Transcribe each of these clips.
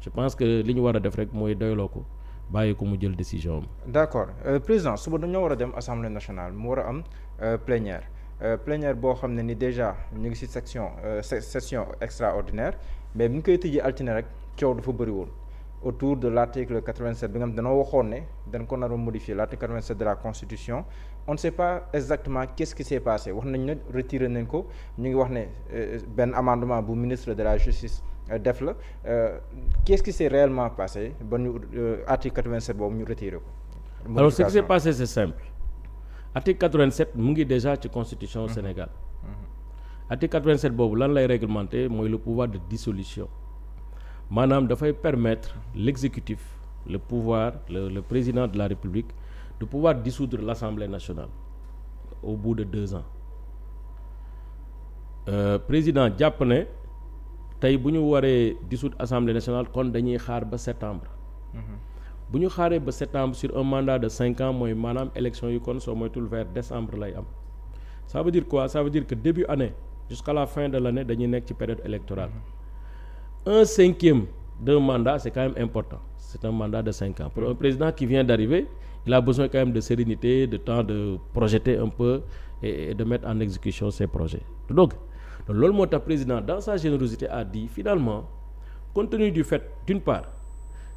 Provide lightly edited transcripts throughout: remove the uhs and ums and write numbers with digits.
je pense que li ñu war a def rek mooy doyloo ko bàyyi ko mu jël décision am. d'accord président suba dañoo war a dem assemblée nationale mu war a am plénière boo xam ne ni déjà ñu ngi ci session extraordinaire mais bi ñu koy tijji altine rek coow dafa bëri woon autour de l'article 87 bi nga xam danoo waxoon ne dañ ko nar a modifier l'article 87 de la constitution on ne sait pas exactement qu'est-ce qui s'est passé wax nañ ne retiré nañ ko ñu ngi wax ne benn amendement bu ministre de la justice def la qu'est-ce qui s'est réellement passé ba ñu article 87 boobu ñu retiré ko. Alors ce qui s'est passé c'est simple article 87 mu ngi déjà ci constitution Sénégal article 87 boobu lan lay réglementer mooy le pouvoir de dissolution maanaam dafay permettre l'exécutif le pouvoir le président de la République de pouvoir dissoudre l'Assemblée nationale au bout de 2 ans président jàpp ne tey bu ñu waree dissoudre Assemblée nationale kon dañuy xaar ba septembre bu ñu xaaree ba septembre sur un mandat de 5 ans mooy maanaam élection yi kon soo moytul vers décembre lay am ça veut dire quoi ça veut dire que début année jusqu'à la fin de l'année dañuy nekk ci période électorale 1/5 d'un mandat c'est quand même important c'est un mandat de 5 ans pour un président qui vient d'arriver il a besoin quand même de sérénité de temps de projeter un peu et de mettre en exécution ses projets donc loolu moo tax président dans sa générosité a dit finalement compte tenu du fait d'une part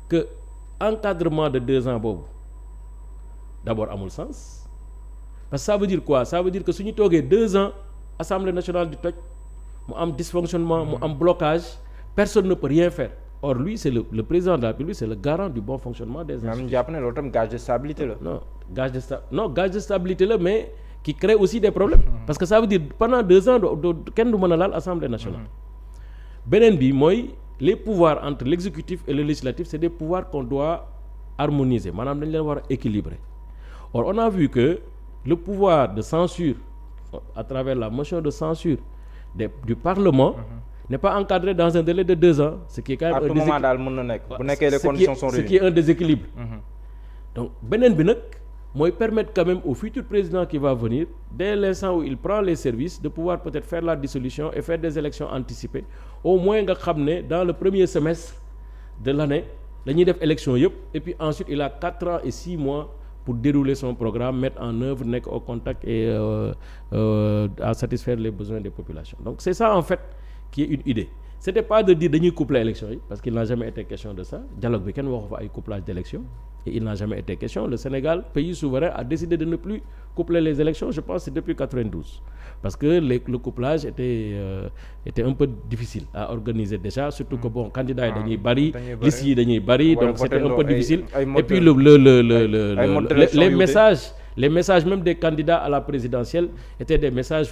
que encadrement de 2 ans boobu d'abord amul sens parce que ça veut dire quoi ça veut dire que su ñu toogee 2 ans Assemblée nationale di toj mu am dysfonctionnement mu am blocage personne ne peut rien faire or lui c'est le président de la République c'est le garant du bon fonctionnement des institutions. am jàpp ne loolu tam gage de stabilité la. non gage de stabilité la mais qui crée aussi des problèmes. Parce que ça veut dire pendant 2 ans kenn du mën a laal Assemblée nationale. beneen bi mooy les pouvoirs entre l'exécutif et le législatif c'est des pouvoirs qu'on doit harmoniser maanaam dañ leen war a équilibrer or on a vu que le pouvoir de censure à travers la motion de censure du Parlement n'est pas encadré dans un délai de 2 ans ce qui est quand même à tout moment daal mën na nekk bu nekkee les conditions sont réunies ce qui est un déséquilibre donc beneen bi nag mooy permettre quand même au futur président qui va venir dès l'instant où il prend les services de pouvoir peut-être faire la dissolution et faire des élections anticipées au moins nga xam ne dans le premier semestre de l'année dañuy def élection yëpp et puis ensuite il a 4 ans et 6 mois pour dérouler son programme mettre en œuvre nekk au contact et à satisfaire les besoins des populations donc c'est ça en fait qui est une idée c'était pas de dire dañuy coupler élection yi parce qu'il n'a jamais été question de ça dialogue bi kenn waxu fa ay couplage d'élection et il n'a jamais été question le Sénégal pays souverain a décidé de ne plus coupler les élections je pense que c'est depuis 92 parce que le couplage était un peu difficile à organiser déjà surtout que bon candidats yi dañuy bari listes yi dañuy bari donc c'était un peu difficile et puis les messages même des candidats à la présidentielle étaient des messages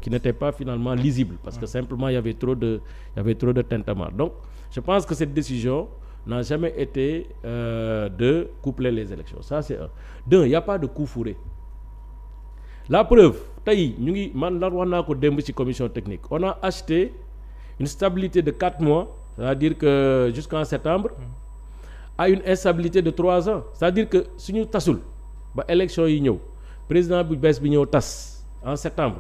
qui n'étaient pas finalement lisibles parce que simplement il y avait trop de tintamarre donc je pense que cette décision n'a jamais été de coupler les élections ça c'est un deux il y a pas de coup fourré la preuve tey ñu ngi man la wax naa ko démb ci commission technique on a acheté une stabilité de 4 mois c'est-à-dire que jusqu'en septembre à une instabilité de 3 ans c'est-à-dire que suñu tasul ba élection yi ñëw président bu bees bi ñëw tas en septembre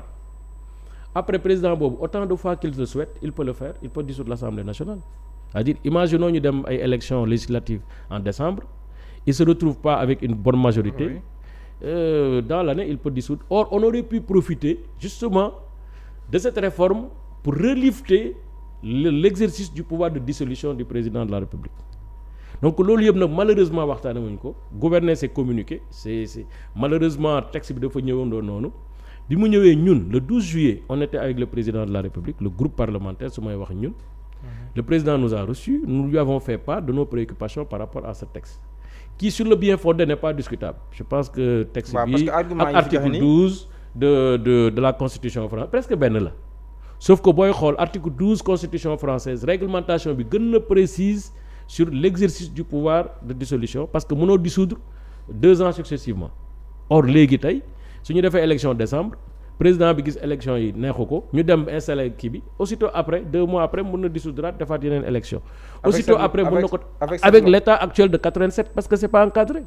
après président boobu autant de fois qu'il le souhaite il peut le faire il peut dissoudre l'Assemblée nationale c'est-à-dire imaginons ñu dem ay élections législatives en décembre il se retrouve pas avec une bonne majorité oui. Dans l'année il peut dissoudre or on aurait pu profiter justement de cette réforme pour relifter l'exercice du pouvoir de dissolution du président de la République donc loolu yëpp nag malheureusement waxtaane wuñ ko gouverner c'est communiquer c'est malheureusement texte bi dafa ñëwandoo noonu bi mu ñëwee ñun le 12 juillet on était avec le président de la République le groupe parlementaire su may wax ñun le président nous a reçus nous lui avons fait part de nos préoccupations par rapport à ce texte qui sur le bien fondé n'est pas discutable je pense que texte bi ak article 12 de la constitution française presque benn la sauf que booy xool article 12 constitution française réglementation bi gën na précise sur l'exercice du pouvoir de dissolution parce que mënoo dissoudre 2 ans successivement or léegi tey su ñu defee élection décembre président bi gis élection yi neexu ko ñu dem installer kii bi aussitôt après 2 mois après mën na dissoudre defaat yeneen élection aussitôt après mën na ko avec l'état actuel de 87 parce que c'est pas encadré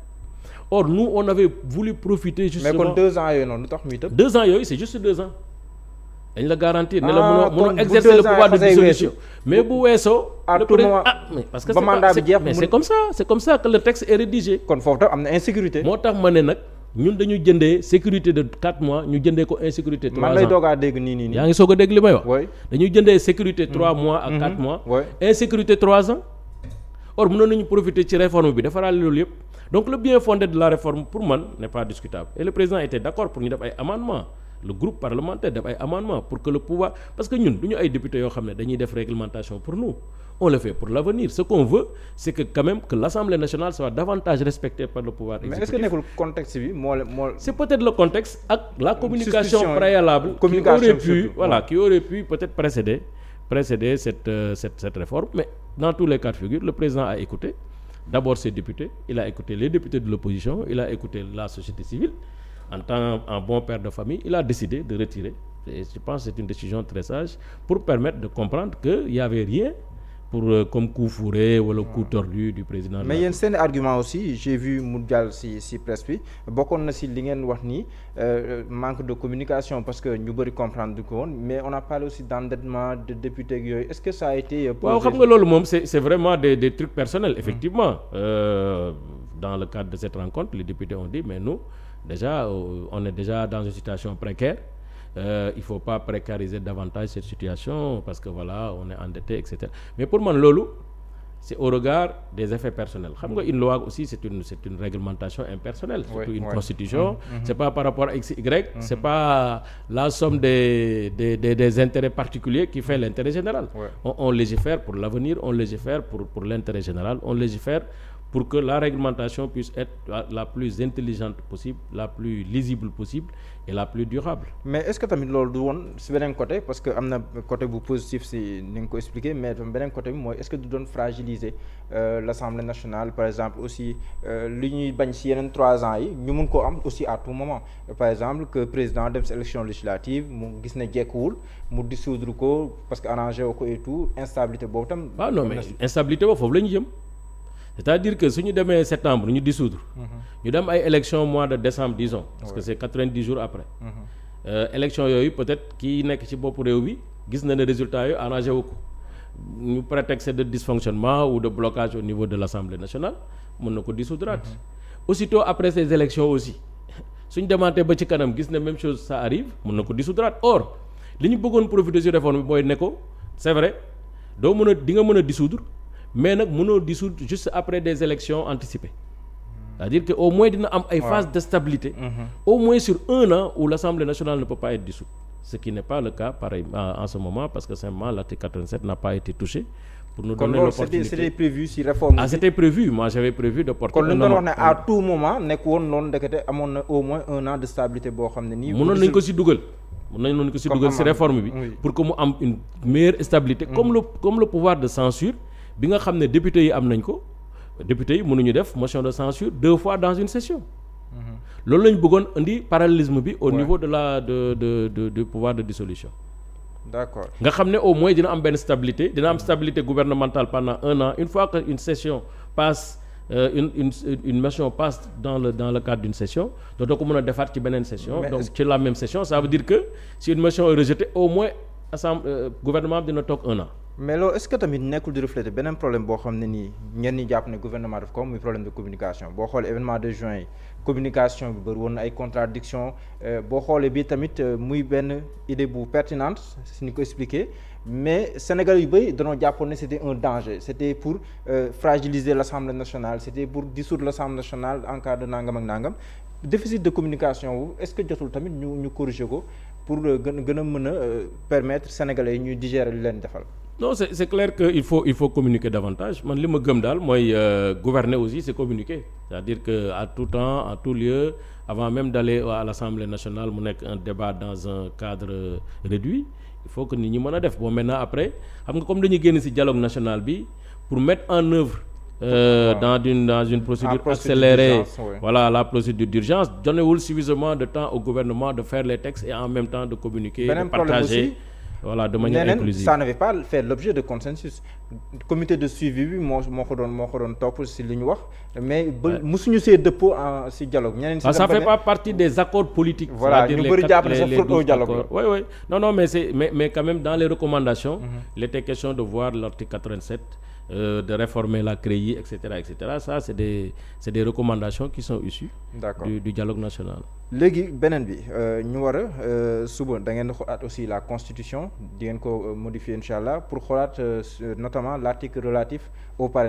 or nous on avait voulu profiter justement mais kon 2 ans yooyu noonu lu tax muy tëb 2 ans yooyu c'est juste 2 ans dañ la garantir ne la mënoo exercer le pouvoir de dissolution mais bu weesoo le président mais parce que c'est comme ça que le texte est rédigé. kon foofu tam am na insécurité. moo tax ma ne nag ñun dañu jëndee sécurité de 4 mois ñu jëndee ko insécurité 3 ans man lay doog a dégg nii. yaa ngi soog a dégg li may wax. oui dañuy jëndee sécurité 3 mois ak 4 mois. oui insécurité 3 ans. or mënoon nañu profiter ci réforme bi defaraale loolu yëpp donc le bien fondé de la réforme pour man n'est pas discutable et le président était d'accord pour ñu def ay amendements. Le groupe parlementaire def ay amendements pour que le pouvoir parce que ñun du ñu ay députés yoo xam ne dañuy def réglementation pour nous on le fait pour l'avenir ce qu'on veut c'est que quand même que l'Assemblée nationale soit davantage respectée par le pouvoir exécutif. Mais est-ce que nekkul contexte bi moo c'est peut-être le contexte ak la communication préalable qui aurait pu peut-être précéder cette réforme mais dans tous les cas de figure le président a écouté d'abord ses députés il a écouté les députés de l'opposition il a écouté la société civile. En bon père de famille, il a décidé de retirer. Et je pense que c'est une décision très sage pour permettre de comprendre qu'il n'y avait rien pour comme coup fourré ou le coup tordu du président. Mais il y a un certain argument aussi, j'ai vu Moudgal si presse bi bokkoon na si li ngeen wax ni manque de communication parce que ñu bëri comprendre du ko woon mais on a parlé aussi d'endettement de députés ak yooyu est-ce que ça a été posé? waaw xam nga loolu moom c'est vraiment des trucs personnels effectivement dans le cadre de cette rencontre les députés ont dit mais nous déjà on est déjà dans une situation précaire il faut pas précariser davantage cette situation parce que voilà on est endetté etc mais pour man loolu c'est au regard des effets personnels xam nga une loi aussi c'est une réglementation impersonnelle surtout une constitution c'est pas par rapport à x y c'est pas la somme des intérêts particuliers qui fait l'intérêt général on légifère pour l'avenir on légifère pour l'intérêt général on légifère pour que la réglementation puisse être la plus intelligente possible la plus lisible possible et la plus durable. Mais est-ce que tamit loolu du woon si beneen côté parce que am na côté bu positif si ni nga ko expliqué mais tam beneen côté bi mooy est-ce que du doon fragiliser l'Assemblée nationale par exemple aussi li ñuy bañ si yeneen 3 ans yi ñu mun koo am aussi à tout moment par exemple que président dem si élection législative mu gis ne jekkuwul mu dissoudre ko parce que arrangé wu ko et tout instabilité boobu tam. waaw non mais instabilité boobu foofu la ñu jëm. C'est-à-dire que su ñu demee septembre ñu dissoudre ñu dem ay élections mois de décembre disons parce que c'est 90 jours après élections yooyu peut-être kii nekk ci bopp réew bi gis na ne résultats yooyu arrangé wu ko ñu prétexte de dysfonctionnement ou de blocage au niveau de l'Assemblée nationale mën na ko dissoudre aussitôt après ces élections aussi suñ demaatee ba ci kanam gis ne même chose ça arrive mën na ko dissoudre or li ñu bëggoon profiter ci réforme bi mooy ne ko c'est vrai doo mën a di nga mën a dissoudre mais nag mënoo dissoudre juste après des élections anticipées c'est-à-dire que au moins dina am ay phase de stabilité au moins sur 1 an où l'Assemblée nationale ne peut pas être dissoute ce qui n'est pas le cas pareil en ce moment parce que simplement l'article 87 n'a pas été touché pour nous donner l'opportunité. C'était prévu si réforme bi. C'était prévu moi j'avais prévu de porter. kon lu ñu doon wax ne à tout moment nekk woon noonu ndekete amoon na au moins 1 an de stabilité boo xam ne nii. mënoon nañu ko si dugal. si réforme bi pour que mu am une meilleure stabilité. comme le pouvoir de censure bi nga xam ne députés yi am nañ ko députés yi mënuñu def motion de censure 2 fois dans une session. loolu lañ bëggoon indi parallélisme bi au niveau de du pouvoir de dissolution. D'accord nga xam ne au moins dina am benn stabilité dina am stabilité gouvernementale pendant 1 an une fois que une session passe une motion passe dans le cadre d'une session dootoo ko mën a defaat ci beneen session. donc ci la même session ça veut dire que si une motion est rejetée au moins gouvernement bi dina toog 1 an. mais loolu est-ce que tamit nekkul di refléter beneen problème boo xam ne nii ñenn ñi jàpp ne gouvernement daf ko muy problème de communication boo xoolee événement de juin yi communication bi bëri woon na ay contradiction boo xoolee bi tamit muy benn idée bu pertinente si ni ko expliquer mais Sénégal yu bëri dañoo jàppoon ne c'était un danger c'était pour fragiliser l'Assemblée nationale c'était pour dissoudre l'Assemblée nationale en cas de nangam ak nangam déficit de communication wu est-ce que jotul tamit ñu corriger ko pour gën a mën a permettre Sénégalais yi ñuy digérer li leen defal. Non, c'est clair que il faut communiquer davantage man li ma gëm daal mooy gouverner aussi c'est communiquer c'est-à-dire que à tout temps à tout lieu avant même d'aller à l'Assemblée nationale mu nekk un débat dans un cadre réduit il faut que nit ñi mën a def bon maintenant après xam nga comme dañuy génn ci dialogue national bi pour mettre en œuvre dans une procédure accélérée voilà la procédure d'urgence donnewul suffisamment de temps au gouvernement de faire les textes et en même temps de communiquer de partager voilà de manière inclusive. Ça n'avait pas fait l'objet de consensus. Comité de suivi bi moo ko doon topp si li ñu wax mais ba musuñu see dëppoo si dialogue ñeneen si ça fait pas partie des accords politiques. voilà ñu bëri jàpp ne sa fraude au dialogue. Oui non mais quand même dans les recommandations il était question de voir l'article 87 de réformer la CREI etc. Ça c'est des recommandations qui sont issues du dialogue national. léegi beneen bi ñu war a suba da ngeen di xoolaat aussi la constitution di ngeen ko modifier incha allah pour xoolaat notamment l'article relatif au parrainage